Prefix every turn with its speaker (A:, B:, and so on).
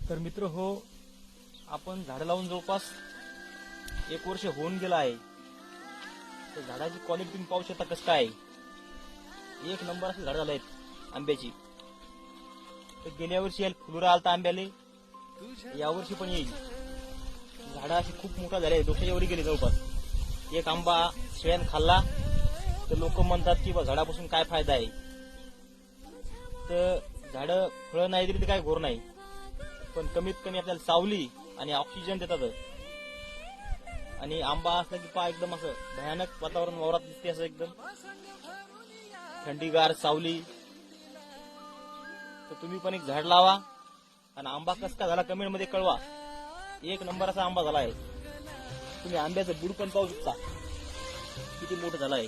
A: तर मित्र हो, आपण झाडं लावून जवळपास 1 वर्ष होऊन गेलं आहे. तर झाडाची क्वालिटी तुम्ही पाहू शकता कसं काय. 1 नंबर असे झाड झाले आहेत आंब्याची. तर गेल्या वर्षी याला फुलोरा आलता आंब्याले, यावर्षी पण येईल. झाडं अशी खूप मोठा झाले, डोक्या एवढी गेली जवळपास. एक आंबा शेळ्यान खाल्ला तर लोक म्हणतात की झाडापासून काय फायदा आहे. तर झाडं फळं नाही दिली तर काय घोर नाही, पण कमीत कमी आपल्याला सावली आणि ऑक्सिजन देतात. आणि आंबा असला की पहा एकदम असं भयानक वातावरण वावरात दिसते, असं एकदम थंडीगार सावली. तर तुम्ही पण एक झाड लावा आणि आंबा कसा का झाला कमेंट मध्ये कळवा. 1 नंबर असा आंबा झाला आहे. तुम्ही आंब्याचं बुड पण पाहू शकता किती मोठं झालं आहे.